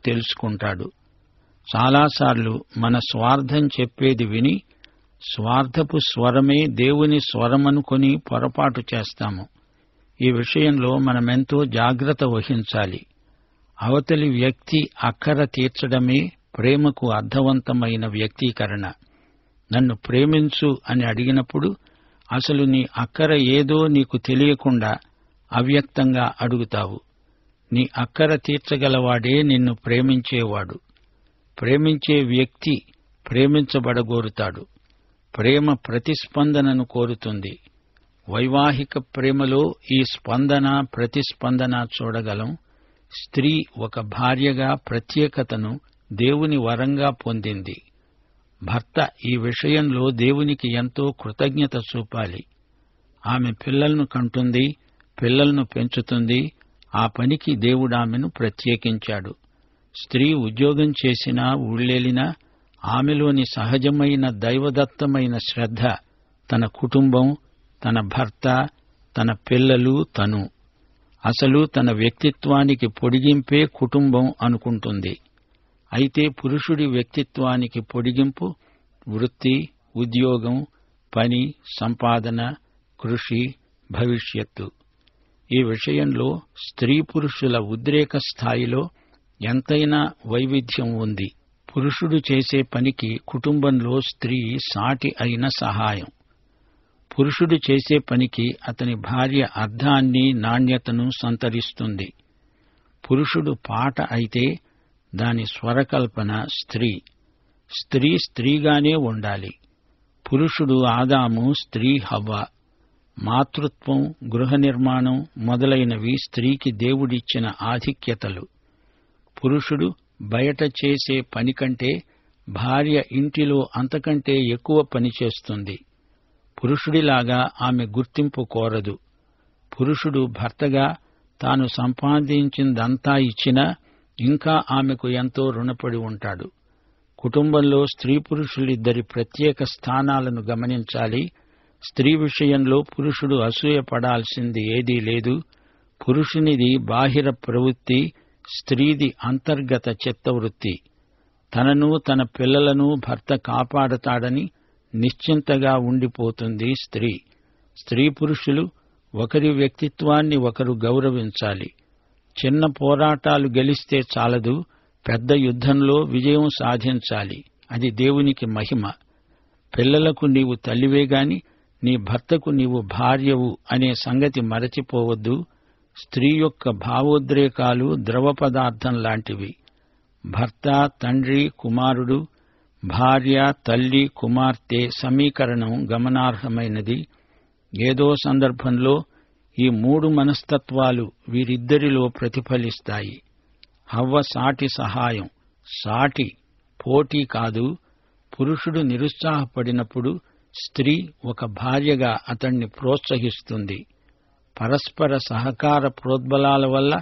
తెలుసుకుంటాడు. చాలాసార్లు మన స్వార్థం చెప్పేది విని స్వార్థపు స్వరమే దేవుని స్వరమనుకొని పొరపాటు చేస్తాము. ఈ విషయంలో మనమెంతో జాగ్రత్త వహించాలి. అవతలి వ్యక్తి అక్కర తీర్చడమే ప్రేమకు అర్థవంతమైన వ్యక్తీకరణ. నన్ను ప్రేమించు అని అడిగినప్పుడు అసలు నీ అక్కర ఏదో నీకు తెలియకుండా అవ్యక్తంగా అడుగుతావు. నీ అక్కర తీర్చగలవాడే నిన్ను ప్రేమించేవాడు. ప్రేమించే వ్యక్తి ప్రేమించబడగోరుతాడు. ప్రేమ ప్రతిస్పందనను కోరుతుంది. వైవాహిక ప్రేమలో ఈ స్పందన ప్రతిస్పందన చూడగలం. స్త్రీ ఒక భార్యగా ప్రత్యేకతను దేవుని వరంగా పొందింది. భర్త ఈ విషయంలో దేవునికి ఎంతో కృతజ్ఞత చూపాలి. ఆమె పిల్లలను కంటుంది, పిల్లలను పెంచుతుంది. ఆ పనికి దేవుడామెను ప్రత్యేకించాడు. స్త్రీ ఉద్యోగం చేసినా ఊళ్ళేలినా ఆమెలోని సహజమైన దైవదత్తమైన శ్రద్ధ తన కుటుంబం, తన భర్త, తన పిల్లలు, తను. అసలు తన వ్యక్తిత్వానికి పొడిగింపే కుటుంబం అనుకుంటుంది. అయితే పురుషుడి వ్యక్తిత్వానికి పొడిగింపు వృత్తి, ఉద్యోగం, పని, సంపాదన, కృషి, భవిష్యత్తు. ఈ విషయంలో స్త్రీ పురుషుల ఉద్రేక స్థాయిలో ఎంతైనా వైవిధ్యం ఉంది. పురుషుడు చేసే పనికి కుటుంబంలో స్త్రీ సాటి అయిన సహాయం. పురుషుడు చేసే పనికి అతని భార్య అర్థాన్ని, నాణ్యతను సంతరిస్తుంది. పురుషుడు పాట అయితే దాని స్వరకల్పన స్త్రీ. స్త్రీ స్త్రీగానే ఉండాలి. పురుషుడు ఆదాము, స్త్రీ హవ్వ. మాతృత్వం, గృహ నిర్మాణం మొదలైనవి స్త్రీకి దేవుడిచ్చిన ఆధిక్యతలు. పురుషుడు బయట చేసే పని కంటే భార్య ఇంటిలో అంతకంటే ఎక్కువ పని చేస్తుంది. పురుషుడిలాగా ఆమె గుర్తింపు కోరదు. పురుషుడు భర్తగా తాను సంపాదించిందంతా ఇచ్చినా ఇంకా ఆమెకు ఎంతో రుణపడి ఉంటాడు. కుటుంబంలో స్త్రీ పురుషులిద్దరి ప్రత్యేక స్థానాలను గమనించాలి. స్త్రీ విషయంలో పురుషుడు అసూయపడాల్సింది ఏదీ లేదు. పురుషునిది బాహిర ప్రవృత్తి, స్త్రీది అంతర్గత చిత్తవృత్తి. తనను తన పిల్లలను భర్త కాపాడతాడని నిశ్చింతగా ఉండిపోతుంది స్త్రీ. స్త్రీ పురుషులు ఒకరి వ్యక్తిత్వాన్ని ఒకరు గౌరవించాలి. చిన్న పోరాటాలు గెలిస్తే చాలదు, పెద్ద యుద్ధంలో విజయం సాధించాలి. అది దేవునికి మహిమ. పిల్లలకు నీవు తల్లివేగాని నీ భర్తకు నీవు భార్యవు అనే సంగతి మరచిపోవద్దు. స్త్రీ యొక్క భావోద్రేకాలు ద్రవ పదార్థం లాంటివి. భర్త, తండ్రి, కుమారుడు, భార్య, తల్లి, కుమార్తె సమీకరణం గమనార్హమైనది. ఏదో సందర్భంలో ఈ మూడు మనస్తత్వాలు వీరిద్దరిలో ప్రతిఫలిస్తాయి. హవ్వ సాటి సహాయం, సాటి పోటీ కాదు. పురుషుడు నిరుత్సాహపడినప్పుడు స్త్రీ ఒక భార్యగా అతణ్ణి ప్రోత్సహిస్తుంది. పరస్పర సహకార ప్రోద్బలాల వల్ల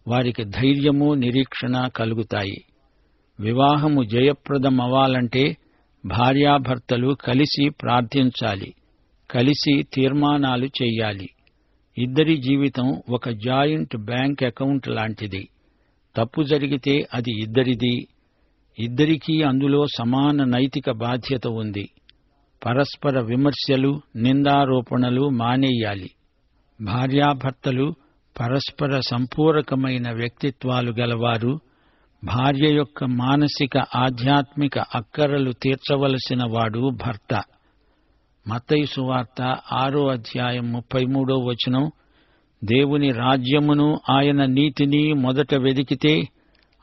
వారికి ధైర్యము, నిరీక్షణ కలుగుతాయి. వివాహము జయప్రదమవ్వాలంటే భార్యాభర్తలు కలిసి ప్రార్థించాలి, కలిసి తీర్మానాలు చెయ్యాలి. ఇద్దరి జీవితం ఒక జాయింట్ బ్యాంక్ అకౌంట్ లాంటిది. తప్పు జరిగితే అది ఇద్దరిది. ఇద్దరికీ అందులో సమాన నైతిక బాధ్యత ఉంది. పరస్పర విమర్శలు, నిందారోపణలు మానేయాలి. భార్యాభర్తలు పరస్పర సంపూరకమైన వ్యక్తిత్వాలు గలవారు. భార్య యొక్క మానసిక, ఆధ్యాత్మిక అక్కరలు తీర్చవలసిన వాడు భర్త. మత్తయి సువార్త 6:33 దేవుని రాజ్యమును ఆయన నీతిని మొదట వెదికితే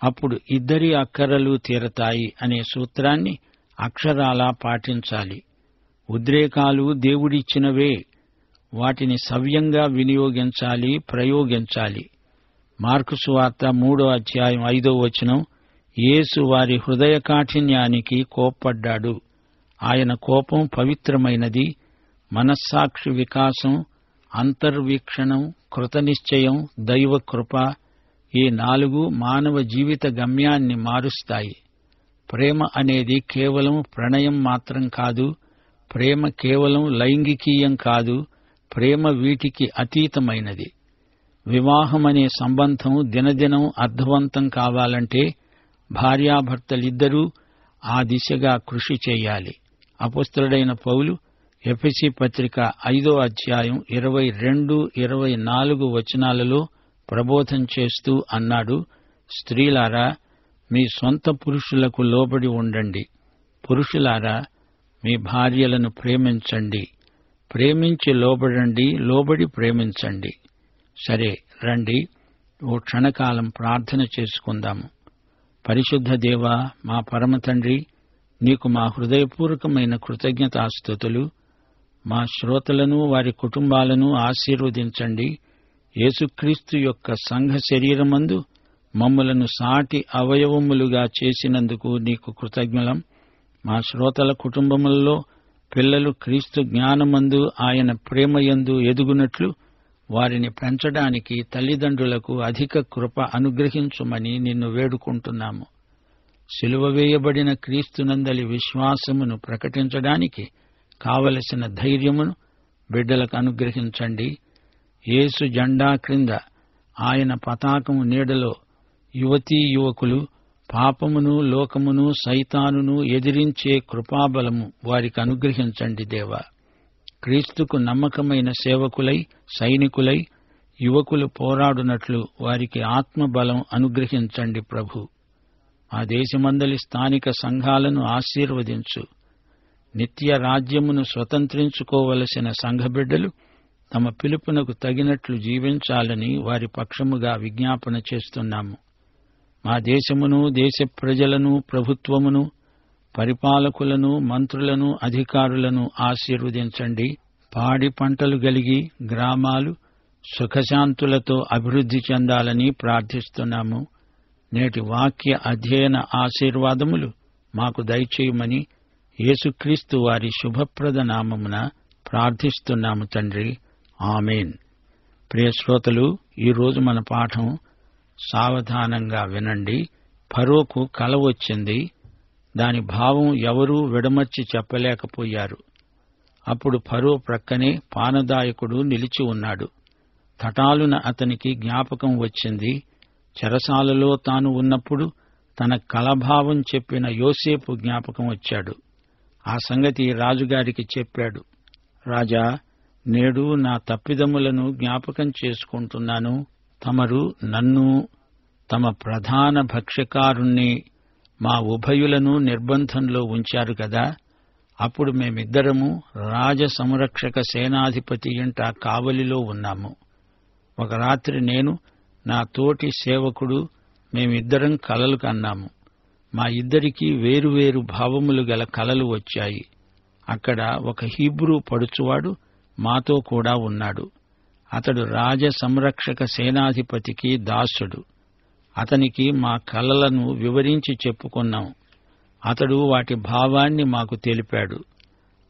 అప్పుడు ఇద్దరి అక్కరలు తీరతాయి అనే సూత్రాన్ని అక్షరాలా పాటించాలి. ఉద్రేకాలు దేవుడిచ్చినవే. వాటిని సవ్యంగా వినియోగించాలి, ప్రయోగించాలి. మార్కు సువార్త 3:5 యేసు వారి హృదయ కాఠిన్యానికి కోప్పడ్డాడు. ఆయన కోపం పవిత్రమైనది. మనస్సాక్షి వికాసం, అంతర్వీక్షణం, కృతనిశ్చయం, దైవకృప ఈ 4 మానవ జీవిత గమ్యాన్ని మారుస్తాయి. ప్రేమ అనేది కేవలం ప్రణయం మాత్రం కాదు. ప్రేమ కేవలం లైంగికీయం కాదు. ప్రేమ వీటికి అతీతమైనది. వివాహమనే సంబంధం దినదినం అర్థవంతం కావాలంటే భార్యాభర్తలిద్దరూ ఆ దిశగా కృషి చేయాలి. అపొస్తలుడైన పౌలు ఎఫెసీ పత్రిక 5వ అధ్యాయం 22-24 వచనాలలో ప్రబోధం చేస్తూ అన్నాడు, స్త్రీలారా, మీ సొంత పురుషులకు లోబడి ఉండండి. పురుషులారా, మీ భార్యలను ప్రేమించండి. ప్రేమించి లోబడండి, లోబడి ప్రేమించండి. సరే, రండి ఓ క్షణకాలం ప్రార్థన చేసుకుందాము. పరిశుద్ధ దేవా, మా పరమ తండ్రి, నీకు మా హృదయపూర్వకమైన కృతజ్ఞతాస్తుతులు. మా శ్రోతలను, వారి కుటుంబాలను ఆశీర్వదించండి. యేసుక్రీస్తు యొక్క సంఘ శరీరమందు మమ్ములను సాటి అవయవములుగా చేసినందుకు నీకు కృతజ్ఞులం. మా శ్రోతల కుటుంబములలో పిల్లలు క్రీస్తు జ్ఞానమందు, ఆయన ప్రేమయందు ఎదుగునట్లు వారిని పెంచడానికి తల్లిదండ్రులకు అధిక కృప అనుగ్రహించుమని నిన్ను వేడుకుంటున్నాము. సిలువ వేయబడిన క్రీస్తునందలి విశ్వాసమును ప్రకటించడానికి కావలసిన ధైర్యమును బిడ్డలకు అనుగ్రహించండి. యేసు జెండా క్రింద, ఆయన పతాకము నీడలో యువతీ యువకులు పాపమును, లోకమును, సైతానును ఎదిరించే కృపాబలము వారికి అనుగ్రహించండి దేవా. క్రీస్తుకు నమ్మకమైన సేవకులై, సైనికులై యువకులు పోరాడునట్లు వారికి ఆత్మబలం అనుగ్రహించండి ప్రభు. ఆ దేశమందలి స్థానిక సంఘాలను ఆశీర్వదించు. నిత్య రాజ్యమును స్వతంత్రించుకోవలసిన సంఘబిడ్డలు తమ పిలుపునకు తగినట్లు జీవించాలని వారి పక్షముగా విజ్ఞాపన చేస్తున్నాము. మా దేశమును, దేశ ప్రజలను, ప్రభుత్వమును, పరిపాలకులను, మంత్రులను, అధికారులను ఆశీర్వదించండి. పాడి పంటలు గలిగి గ్రామాలు సుఖశాంతులతో అభివృద్ధి చెందాలని ప్రార్థిస్తున్నాము. నేటి వాక్య అధ్యయన ఆశీర్వాదములు మాకు దయచేయమని యేసుక్రీస్తు వారి శుభప్రద నామమున ప్రార్థిస్తున్నాము తండ్రి. ఆమేన్. ప్రియ శ్రోతలు, ఈరోజు మన పాఠం సావధానంగా వినండి. ఫరోకు కల వచ్చింది. దాని భావం ఎవరూ విడమర్చి చెప్పలేకపోయారు. అప్పుడు ఫరో ప్రక్కనే పానదాయకుడు నిలిచి ఉన్నాడు. తటాలున అతనికి జ్ఞాపకం వచ్చింది. చెరసాలలో తాను ఉన్నప్పుడు తన కలభావం చెప్పిన యోసేపు జ్ఞాపకం వచ్చాడు. ఆ సంగతి రాజుగారికి చెప్పాడు. రాజా, నేడు నా తప్పిదములను జ్ఞాపకం చేసుకుంటున్నాను. తమరు నన్ను, తమ ప్రధాన భక్ష్యకారుణ్ణి, మా ఉభయులను నిర్బంధంలో ఉంచారు కదా. అప్పుడు మేమిద్దరము రాజ సంరక్షక సేనాధిపతి ఇంట కావలిలో ఉన్నాము. ఒక రాత్రి నేను, నా తోటి సేవకుడు, మేమిద్దరం కలలు కన్నాము. మా ఇద్దరికీ వేరువేరు భావములు గల కలలు వచ్చాయి. అక్కడ ఒక హీబ్రూ పడుచువాడు మాతో కూడా ఉన్నాడు. అతడు రాజ సంరక్షక సేనాధిపతికి దాసుడు. అతనికి మా కలలను వివరించి చెప్పుకున్నాం. అతడు వాటి భావాన్ని మాకు తెలిపాడు.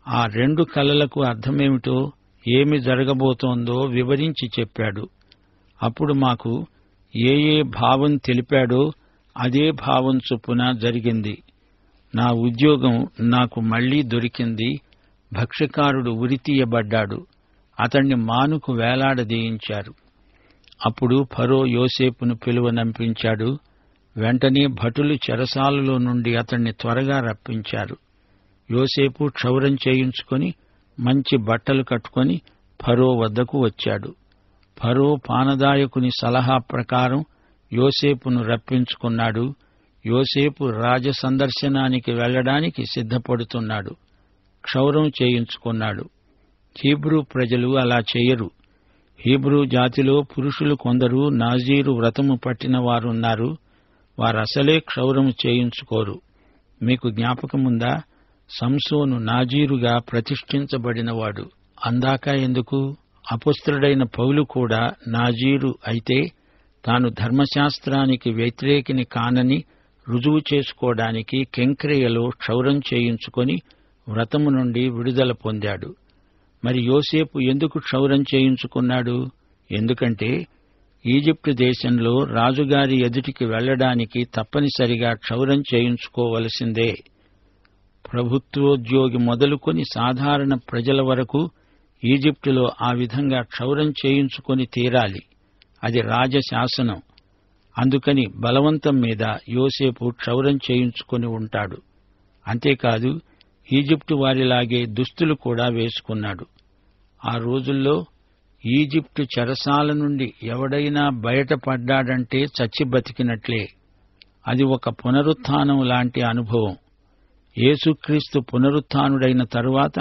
ఆ రెండు కలలకు అర్థమేమిటో, ఏమి జరగబోతోందో వివరించి చెప్పాడు. అప్పుడు మాకు ఏ భావం తెలిపాడో అదే భావం చొప్పున జరిగింది. నా ఉద్యోగం నాకు మళ్లీ దొరికింది. భక్ష్యకారుడు ఉరితీయబడ్డాడు. అతణ్ణి మానుకు వేలాడదీయించారు. అప్పుడు ఫరో యోసేపును పిలువనంపించాడు. వెంటనే భటులు చెరసాలలో నుండి అతణ్ణి త్వరగా రప్పించారు. యోసేపు క్షౌరం చేయించుకొని మంచి బట్టలు కట్టుకొని ఫరో వద్దకు వచ్చాడు. ఫరో పానదాయకుని సలహా ప్రకారం యోసేపును రప్పించుకున్నాడు. యోసేపు రాజ సందర్శనానికి వెళ్లడానికి సిద్ధపడుతున్నాడు. క్షౌరం చేయించుకున్నాడు. హీబ్రూ ప్రజలు అలా చేయరు. హీబ్రూ జాతిలో పురుషులు కొందరు నాజీరు వ్రతము పట్టిన వారున్నారు. వారసలే క్షౌరం చేయించుకోరు. మీకు జ్ఞాపకముందా? సంసోను నాజీరుగా ప్రతిష్ఠించబడినవాడు. అందాక ఎందుకు? అపొస్తలుడైన పౌలు కూడా నాజీరు అయితే తాను ధర్మశాస్త్రానికి వ్యతిరేకిని కానని రుజువు చేసుకోవడానికి కెంక్రేయలో క్షౌరం చేయించుకొని వ్రతము నుండి విడుదల పొందాడు. మరి యోసేపు ఎందుకు క్షౌరం చేయించుకున్నాడు? ఎందుకంటే ఈజిప్టు దేశంలో రాజుగారి ఎదుటికి వెళ్లడానికి తప్పనిసరిగా క్షౌరం చేయించుకోవలసిందే. ప్రభుత్వోద్యోగి మొదలుకొని సాధారణ ప్రజల వరకు ఈజిప్టులో ఆ విధంగా క్షౌరం చేయించుకొని తీరాలి. అది రాజశాసనం. అందుకని బలవంతం మీద యోసేపు క్షౌరం చేయించుకొని ఉంటాడు. అంతేకాదు, ఈజిప్టు వారిలాగే దుస్తులు కూడా వేసుకున్నాడు. ఆ రోజుల్లో ఈజిప్టు చెరసాల నుండి ఎవడైనా బయటపడ్డాడంటే చచ్చి బతికినట్లే. అది ఒక పునరుత్థానం లాంటి అనుభవం. యేసుక్రీస్తు పునరుత్థానుడైన తరువాత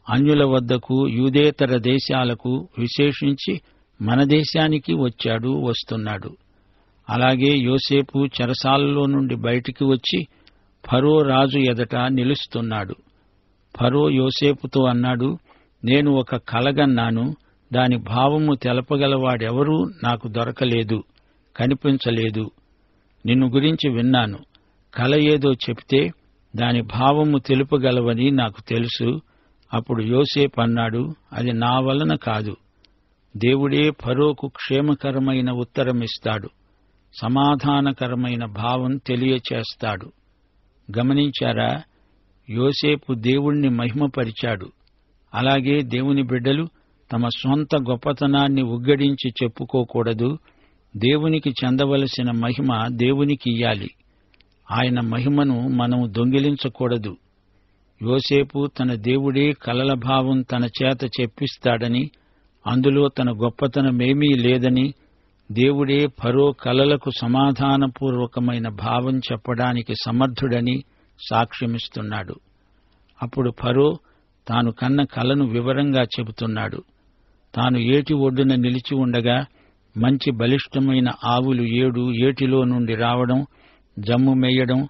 అన్యుల వద్దకు, యూదేతర దేశాలకు, విశేషించి మన దేశానికి వచ్చాడు, వస్తున్నాడు. అలాగే యోసేపు చెరసాలలో నుండి బయటికి వచ్చి ఫరో రాజు ఎదట నిలుస్తున్నాడు. ఫరో యోసేపుతో అన్నాడు, నేను ఒక కలగన్నాను, దాని భావము తెలపగలవాడెవరూ నాకు దొరకలేదు, కనిపించలేదు. నిన్ను గురించి విన్నాను. కల ఏదో చెప్తే దాని భావము తెలుపగలవని నాకు తెలుసు. అప్పుడు యోసేపు అన్నాడు, అది నా వలన కాదు. దేవుడే ఫరోకు క్షేమకరమైన ఉత్తరమిస్తాడు, సమాధానకరమైన భావం తెలియచేస్తాడు. గమనించారా? యోసేపు దేవుణ్ణి మహిమపరిచాడు. అలాగే దేవుని బిడ్డలు తమ సొంత గొప్పతనాన్ని ఉగ్గడించి చెప్పుకోకూడదు. దేవునికి చెందవలసిన మహిమ దేవునికి ఇయ్యాలి. ఆయన మహిమను మనం దొంగిలించకూడదు. యోసేపు తన దేవుడే కలల భావం తన చేత చెప్పిస్తాడని, అందులో తన గొప్పతనమేమీ లేదని, దేవుడే ఫరో కలలకు సమాధానపూర్వకమైన భావం చెప్పడానికి సమర్థుడని సాక్ష్యమిస్తున్నాడు. అప్పుడు ఫరో తాను కన్న కలను వివరంగా చెబుతున్నాడు. తాను ఏటి ఒడ్డున నిలిచి ఉండగా మంచి బలిష్టమైన ఆవులు 7 ఏటిలో నుండి రావడం, జమ్ము మేయడం,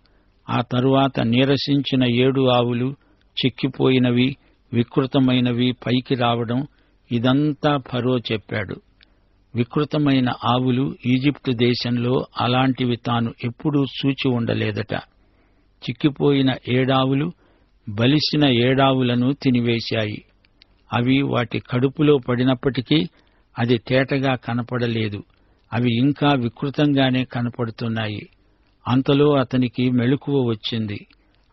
ఆ తరువాత నీరసించిన 7 ఆవులు చిక్కిపోయినవి, వికృతమైనవి పైకి రావడం, ఇదంతా ఫరో చెప్పాడు. వికృతమైన ఆవులు ఈజిప్టు దేశంలో అలాంటివి తాను ఎప్పుడూ చూచి ఉండలేదట. చిక్కిపోయిన 7 ఆవులు బలిసిన 7 ఆవులను తినివేశాయి. అవి వాటి కడుపులో పడినప్పటికీ అది తేటగా కనపడలేదు. అవి ఇంకా వికృతంగానే కనపడుతున్నాయి. అంతలో అతనికి మెలకువ వచ్చింది.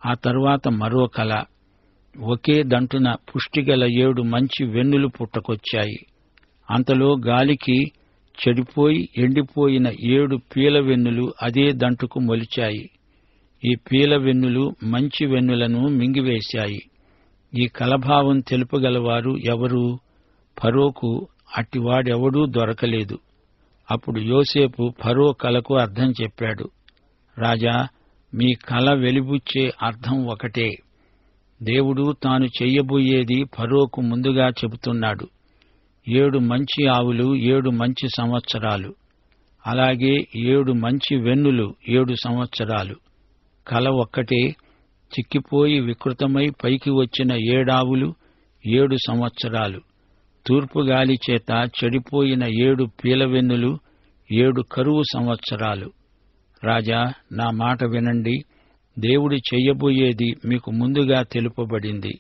ఆ తరువాత మరో కల. ఒకే దంటున పుష్టిగల 7 మంచి వెన్నులు పుట్టకొచ్చాయి. అంతలో గాలికి చెడిపోయి ఎండిపోయిన 7 పీల వెన్నులు అదే దంటుకు మొలిచాయి. ఈ పీల వెన్నులు మంచి వెన్నులను మింగివేశాయి. ఈ కలభావం తెలుపగలవారు ఎవరు? ఫరోకు అట్టివాడెవడూ దొరకలేదు. అప్పుడు యోసేపు ఫరో కలకు అర్థం చెప్పాడు. రాజా, మీ కల వెలిబుచ్చే అర్థం ఒకటే. దేవుడు తాను చెయ్యబోయేది ఫరోకు ముందుగా చెబుతున్నాడు. 7 మంచి ఆవులు 7 మంచి సంవత్సరాలు, అలాగే 7 మంచి వెన్నులు 7 సంవత్సరాలు. కల ఒక్కటే. చిక్కిపోయి వికృతమై పైకి వచ్చిన 7 ఆవులు 7 సంవత్సరాలు. తూర్పుగాలి చేత చెడిపోయిన 7 పీలవెన్నులు 7 కరువు సంవత్సరాలు. రాజా, నా మాట వినండి. దేవుడు చెయ్యబోయేది మీకు ముందుగా తెలుపబడింది.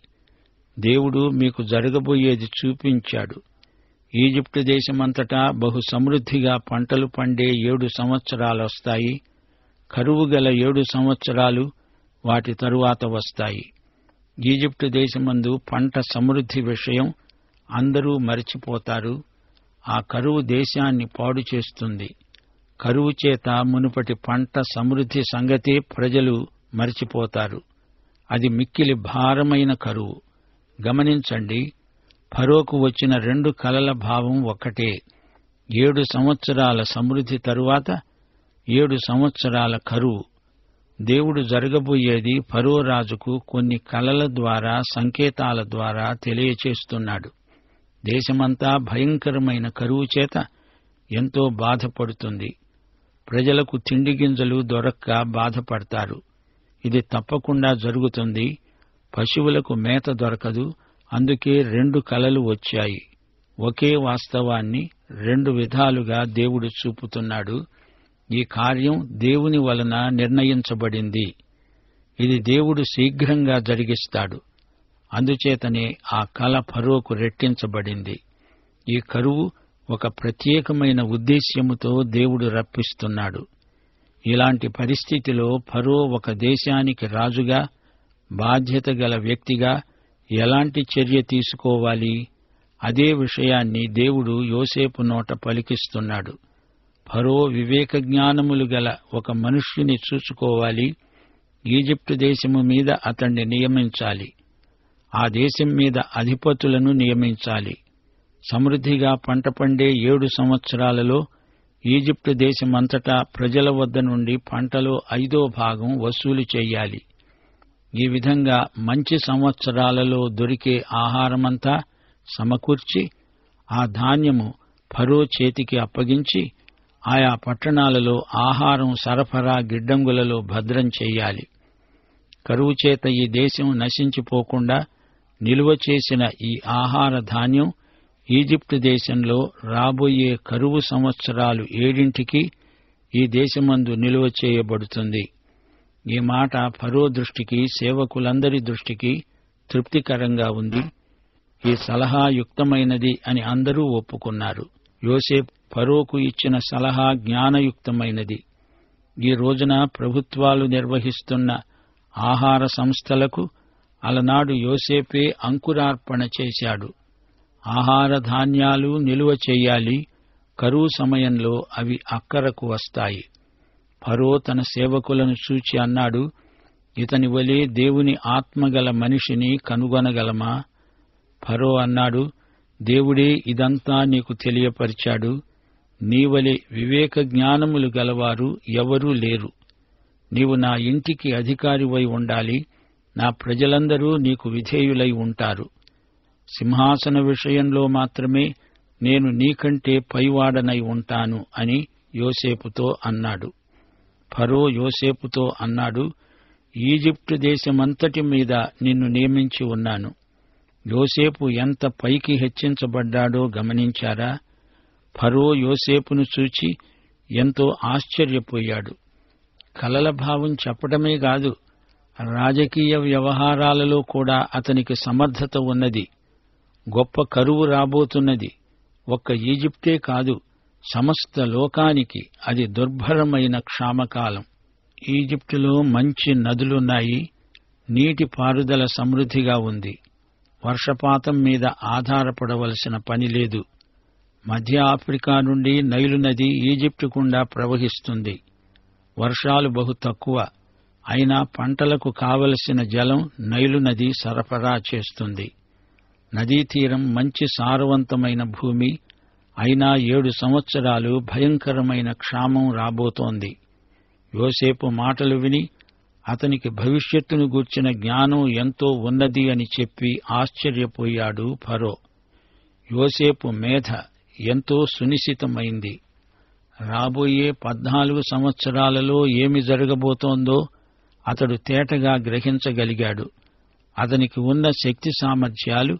దేవుడు మీకు జరగబోయేది చూపించాడు. ఈజిప్టు దేశమంతటా బహు సమృద్ధిగా పంటలు పండే 7 సంవత్సరాలొస్తాయి. కరువు గల 7 సంవత్సరాలు వాటి తరువాత వస్తాయి. ఈజిప్టు దేశమందు పంట సమృద్ధి విషయం అందరూ మరచిపోతారు. ఆ కరువు దేశాన్ని పాడు చేస్తుంది. కరువు చేత మునుపటి పంట సమృద్ధి సంగతే ప్రజలు మరచిపోతారు. అది మిక్కిలి భారమైన కరువు. గమనించండి, ఫరోకు వచ్చిన 2 కలల భావం ఒక్కటే. 7 సంవత్సరాల సమృద్ధి తరువాత 7 సంవత్సరాల కరువు. దేవుడు జరగబోయేది ఫరో రాజుకు కొన్ని కలల ద్వారా, సంకేతాల ద్వారా తెలియచేస్తున్నాడు. దేశమంతా భయంకరమైన కరువు చేత ఎంతో బాధపడుతుంది. ప్రజలకు తిండి గింజలు దొరక్క బాధపడతారు. ఇది తప్పకుండా జరుగుతుంది. పశువులకు మేత దొరకదు. అందుకే 2 కలలు వచ్చాయి. ఒకే వాస్తవాన్ని 2 విధాలుగా దేవుడు చూపుతున్నాడు. ఈ కార్యం దేవుని వలన నిర్ణయించబడింది. ఇది దేవుడు శీఘ్రంగా జరిగిస్తాడు. అందుచేతనే ఆ కల ఫరోకు రెట్టించబడింది. ఈ కరువు ఒక ప్రత్యేకమైన ఉద్దేశ్యముతో దేవుడు రప్పిస్తున్నాడు. ఇలాంటి పరిస్థితిలో ఫరో ఒక దేశానికి రాజుగా, బాధ్యత గల వ్యక్తిగా ఎలాంటి చర్య తీసుకోవాలి? అదే విషయాన్ని దేవుడు యోసేపు నోట పలికిస్తున్నాడు. ఫరో వివేక జ్ఞానములు గల ఒక మనుష్యుని చూసుకోవాలి. ఈజిప్టు దేశము మీద అతణ్ణి నియమించాలి. ఆ దేశం మీద అధిపతులను నియమించాలి. సమృద్ధిగా పంట పండే 7 సంవత్సరాలలో ఈజిప్టు దేశమంతటా ప్రజల వద్ద నుండి పంటలో 5వ భాగం వసూలు చెయ్యాలి. ఈ విధంగా మంచి సంవత్సరాలలో దొరికే ఆహారమంతా సమకూర్చి ఆ ధాన్యము ఫరో చేతికి అప్పగించి ఆయా పట్టణాలలో ఆహారం సరఫరా గిడ్డంగులలో భద్రం చెయ్యాలి. కరువు చేత ఈ దేశం నశించిపోకుండా నిలువ చేసిన ఈ ఆహార ధాన్యం ఈజిప్టు దేశంలో రాబోయే కరువు సంవత్సరాలు 7 ఈ దేశమందు నిలువ చేయబడుతుంది. ఈ మాట ఫరో దృష్టికి, సేవకులందరి దృష్టికి తృప్తికరంగా ఉంది. ఈ సలహా యుక్తమైనది అని అందరూ ఒప్పుకున్నారు. యోసేపు ఫరోకు ఇచ్చిన సలహా జ్ఞానయుక్తమైనది. ఈ రోజున ప్రభుత్వాలు నిర్వహిస్తున్న ఆహార సంస్థలకు అలనాడు యోసేపే అంకురార్పణ చేశాడు. ఆహార ధాన్యాలు నిలువ చెయ్యాలి. కరువు సమయంలో అవి అక్కరకు వస్తాయి. ఫరో తన సేవకులను చూచి అన్నాడు, ఇతని వలె దేవుని ఆత్మగల మనిషిని కనుగొనగలమా? ఫరో అన్నాడు, దేవుడే ఇదంతా నీకు తెలియపరిచాడు. నీవలె వివేక జ్ఞానములు గలవారు ఎవరూ లేరు. నీవు నా ఇంటికి అధికారివై ఉండాలి. నా ప్రజలందరూ నీకు విధేయులై ఉంటారు. సింహాసన విషయంలో మాత్రమే నేను నీకంటే పైవాడనై ఉంటాను అని యోసేపుతో అన్నాడు. ఫరో యోసేపుతో అన్నాడు, ఈజిప్టు దేశమంతటి మీద నిన్ను నియమించి ఉన్నాను. యోసేపు ఎంత పైకి హెచ్చించబడ్డాడో గమనించారా? ఫరో యోసేపును చూచి ఎంతో ఆశ్చర్యపోయాడు. కలల భావం చెప్పడమే కాదు, రాజకీయ వ్యవహారాలలో కూడా అతనికి సమర్థత ఉన్నది. గొప్ప కరువు రాబోతున్నది. ఒక్క ఈజిప్టే కాదు, సమస్త లోకానికి అది దుర్భరమైన క్షామకాలం. ఈజిప్టులో మంచి నదులున్నాయి. నీటి పారుదల సమృద్ధిగా ఉంది. వర్షపాతం మీద ఆధారపడవలసిన పని లేదు. మధ్య ఆఫ్రికా నుండి నైలు నది ఈజిప్టు గుండా ప్రవహిస్తుంది. వర్షాలు బహు తక్కువ. అయినా పంటలకు కావలసిన జలం నైలు నది సరఫరా చేస్తుంది. నదీ తీరం మంచి సారవంతమైన భూమి. అయినా 7 సంవత్సరాలు భయంకరమైన క్షామం రాబోతోంది. యోసేపు మాటలు విని అతనికి భవిష్యత్తును గూర్చిన జ్ఞానం ఎంతో ఉన్నది అని చెప్పి ఆశ్చర్యపోయాడు ఫరో. యోసేపు మేధ ఎంతో సునిశితమైంది. రాబోయే 14 సంవత్సరాలలో ఏమి జరగబోతోందో అతడు తేటగా గ్రహించగలిగాడు. అతనికి ఉన్న శక్తి సామర్థ్యాలు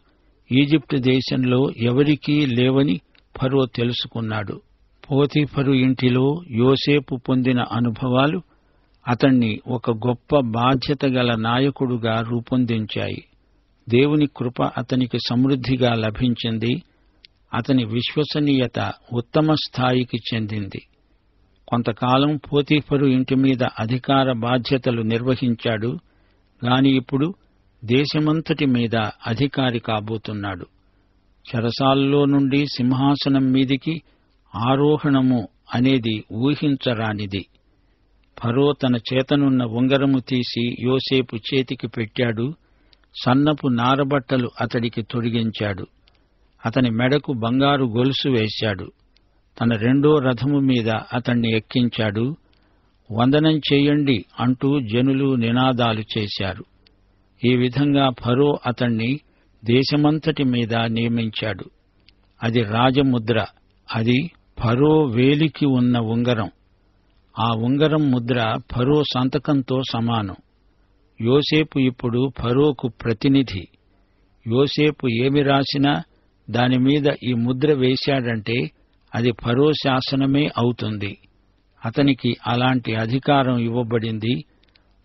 ఈజిప్టు దేశంలో ఎవరికీ లేవని ఫరో తెలుసుకున్నాడు. పోతీఫరు ఇంటిలో యోసేపు పొందిన అనుభవాలు అతణ్ణి ఒక గొప్ప బాధ్యత గల నాయకుడుగా రూపొందించాయి. దేవుని కృప అతనికి సమృద్ధిగా లభించింది. అతని విశ్వసనీయత ఉత్తమ స్థాయికి చెందింది. కొంతకాలం పోతీఫరు ఇంటి మీద అధికార బాధ్యతలు నిర్వహించాడు. గాని ఇప్పుడు దేశమంతటి మీద అధికారి కాబోతున్నాడు. చెరసాలలో నుండి సింహాసనం మీదికి ఆరోహణము అనేది ఊహించరానిది. ఫరో తన చేతనున్న ఉంగరము తీసి యోసేపు చేతికి పెట్టాడు. సన్నపు నారబట్టలు అతడికి తొడిగించాడు. అతని మెడకు బంగారు గొలుసు వేశాడు. తన 2వ రథము మీద అతణ్ణి ఎక్కించాడు. వందనం చెయ్యండి అంటూ జనులు నినాదాలు చేశారు. ఈ విధంగా ఫరో అతణ్ణి దేశమంతటి మీద నియమించాడు. అది రాజముద్ర. అది ఫరో వేలికి ఉన్న ఉంగరం. ఆ ఉంగరం ముద్ర ఫరో సంతకంతో సమానం. యోసేపు ఇప్పుడు ఫరోకు ప్రతినిధి. యోసేపు ఏమి రాసినా దానిమీద ఈ ముద్ర వేశాడంటే అది ఫరో శాసనమే అవుతుంది. అతనికి అలాంటి అధికారం ఇవ్వబడింది.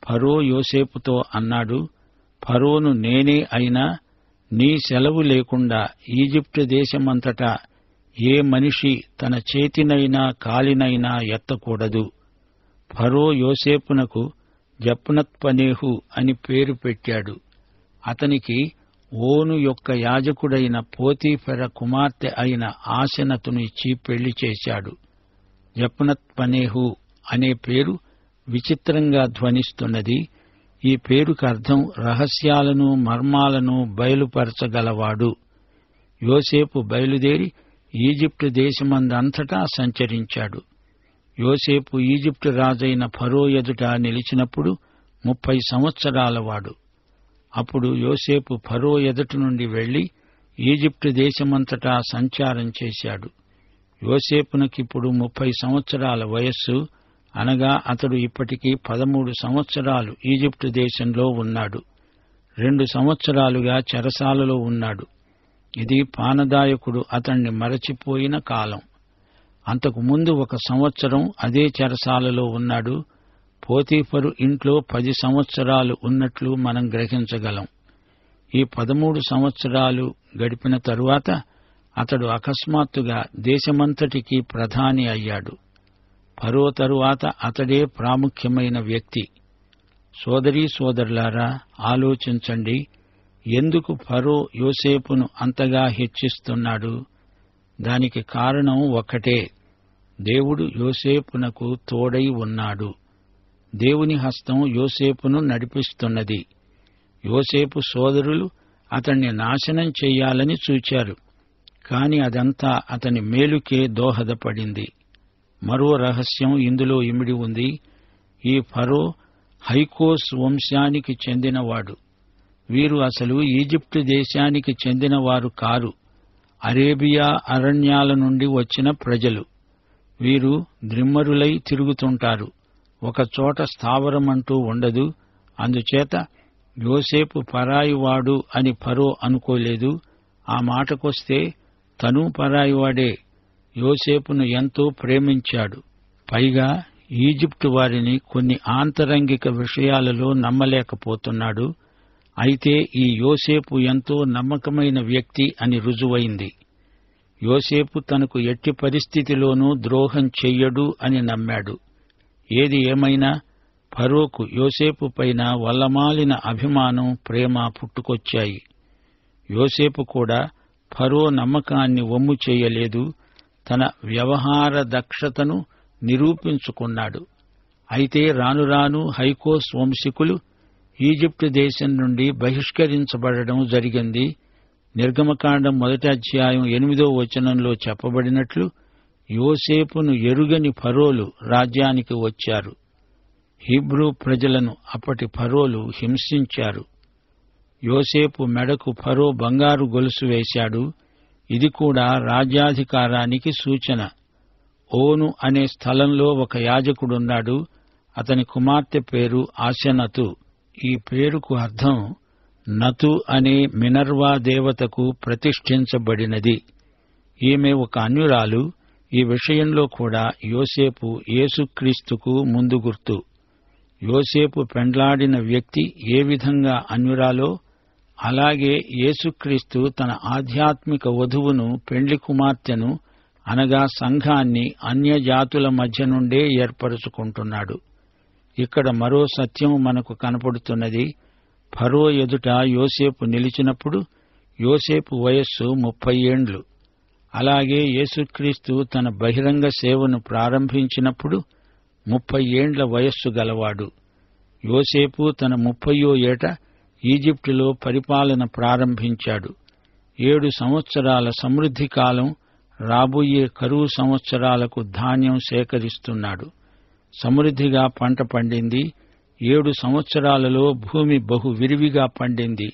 ఫరో యోసేపుతో అన్నాడు, ఫరోను నేనే అయినా నీ సెలవు లేకుండా ఈజిప్టు దేశమంతటా ఏ మనిషి తన చేతినైనా కాలినైనా ఎత్తకూడదు. ఫరో యోసేపునకు జప్నత్పనేహు అని పేరు పెట్టాడు. అతనికి ఓను యొక్క యాజకుడైన పోతీఫెర కుమార్తె అయిన ఆసెనతును ఇచ్చి పెళ్లి చేశాడు. జపనత్పనేహు అనే పేరు విచిత్రంగా ధ్వనిస్తున్నది. ఈ పేరుకు అర్థం రహస్యాలను, మర్మాలను బయలుపరచగలవాడు. యోసేపు బయలుదేరి ఈజిప్టు దేశమందంతటా సంచరించాడు. యోసేపు ఈజిప్టు రాజైన ఫరో ఎదుట నిలిచినప్పుడు 30 సంవత్సరాలవాడు. అప్పుడు యోసేపు ఫరో ఎదుట నుండి వెళ్లి ఈజిప్టు దేశమంతటా సంచారం చేశాడు. యోసేపునకిప్పుడు 30 సంవత్సరాల వయస్సు, అనగా అతడు ఇప్పటికి 13 సంవత్సరాలు ఈజిప్టు దేశంలో ఉన్నాడు. 2 సంవత్సరాలుగా చెరసాలలో ఉన్నాడు. ఇది పానదాయకుడు అతణ్ణి మరచిపోయిన కాలం. అంతకు ముందు 1 సంవత్సరం అదే చెరసాలలో ఉన్నాడు. పోతీఫరు ఇంట్లో 10 సంవత్సరాలు ఉన్నట్లు మనం గ్రహించగలం. ఈ 13 సంవత్సరాలు గడిపిన తరువాత అతడు అకస్మాత్తుగా దేశమంతటికీ ప్రధాని అయ్యాడు. ఫరో తరువాత అతడే ప్రాముఖ్యమైన వ్యక్తి. సోదరీ సోదరులారా, ఆలోచించండి. ఎందుకు ఫరో యోసేపును అంతగా హెచ్చిస్తున్నాడు? దానికి కారణం ఒక్కటే. దేవుడు యోసేపునకు తోడై ఉన్నాడు. దేవుని హస్తం యోసేపును నడిపిస్తున్నది. యోసేపు సోదరులు అతన్ని నాశనం చెయ్యాలని చూచారు. కాని అదంతా అతని మేలుకే దోహదపడింది. మరో రహస్యం ఇందులో ఇమిడి ఉంది. ఈ ఫరో హైకోస్ వంశానికి చెందినవాడు. వీరు అసలు ఈజిప్టు దేశానికి చెందినవారు కారు. అరేబియా అరణ్యాల నుండి వచ్చిన ప్రజలు. వీరు ద్రిమ్మరులై తిరుగుతుంటారు. ఒకచోట స్థావరమంటూ ఉండదు. అందుచేత యోసేపు పరాయివాడు అని ఫరో అనుకోలేదు. ఆ మాటకొస్తే తను పరాయివాడే. యోసేపును ఎంతో ప్రేమించాడు. పైగా ఈజిప్టు వారిని కొన్ని ఆంతరంగిక విషయాలలో నమ్మలేకపోతున్నాడు. అయితే ఈ యోసేపు ఎంతో నమ్మకమైన వ్యక్తి అని రుజువైంది. యోసేపు తనకు ఎట్టి పరిస్థితిలోనూ ద్రోహం చెయ్యడు అని నమ్మాడు. ఏది ఏమైనా ఫరోకు యోసేపు పైన వల్లమాలిన అభిమానం, ప్రేమ పుట్టుకొచ్చాయి. యోసేపు కూడా ఫరో నమ్మకాన్ని వమ్ము చేయలేదు. తన వ్యవహార దక్షతను నిరూపించుకున్నాడు. అయితే రానురాను హైకోస్ వంశీకులు ఈజిప్టు దేశం నుండి బహిష్కరించబడడం జరిగింది. నిర్గమకాండం 1వ అధ్యాయం 8వ వచనంలో చెప్పబడినట్లు యోసేపును ఎరుగని ఫరోలు రాజ్యానికి వచ్చారు. హీబ్రూ ప్రజలను అప్పటి ఫరోలు హింసించారు. యోసేపు మెడకు ఫరో బంగారు గొలుసు వేశాడు. ఇది కూడా రాజ్యాధికారానికి సూచన. ఓను అనే స్థలంలో ఒక యాజకుడున్నాడు. అతని కుమార్తె పేరు ఆసెనతు. ఈ పేరుకు అర్థం నతు అనే మినర్వా దేవతకు ప్రతిష్ఠించబడినది. ఈమె ఒక అన్యురాలు. ఈ విషయంలో కూడా యోసేపు యేసుక్రీస్తుకు ముందు గుర్తు. యోసేపు పెండ్లాడిన వ్యక్తి ఏ విధంగా అన్యురాలో, అలాగే యేసుక్రీస్తు తన ఆధ్యాత్మిక వధువును, పెండ్లి కుమార్తెను, అనగా సంఘాన్ని అన్యజాతుల మధ్య నుండే ఏర్పరచుకుంటున్నాడు. ఇక్కడ మరో సత్యం మనకు కనపడుతున్నది. ఫరో ఎదుట యోసేపు నిలిచినప్పుడు యోసేపు వయస్సు 30 ఏండ్లు. అలాగే యేసుక్రీస్తు తన బహిరంగ సేవను ప్రారంభించినప్పుడు 30 ఏండ్ల వయస్సు గలవాడు. యోసేపు తన 30వ ఏట ఈజిప్టులో పరిపాలన ప్రారంభించాడు. 7 సంవత్సరాల సమృద్ధి కాలం, రాబోయే కరువు సంవత్సరాలకు ధాన్యం సేకరిస్తున్నాడు. సమృద్ధిగా పంట పండింది. 7 సంవత్సరాలలో భూమి బహు విరివిగా పండింది.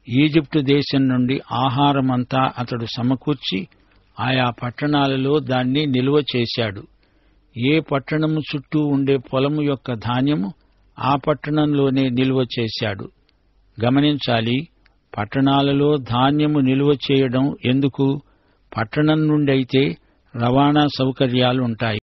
ఈజిప్టు దేశం నుండి ఆహారమంతా అతడు సమకూర్చి ఆయా పట్టణాలలో దాన్ని నిల్వ చేశాడు. ఏ పట్టణము చుట్టూ ఉండే పొలము యొక్క ధాన్యము ఆ పట్టణంలోనే నిల్వ చేశాడు. గమనించాలి, పట్టణాలలో ధాన్యము నిల్వ చేయడం ఎందుకు? పట్టణం నుండి అయితే రవాణా సౌకర్యాలుంటాయి.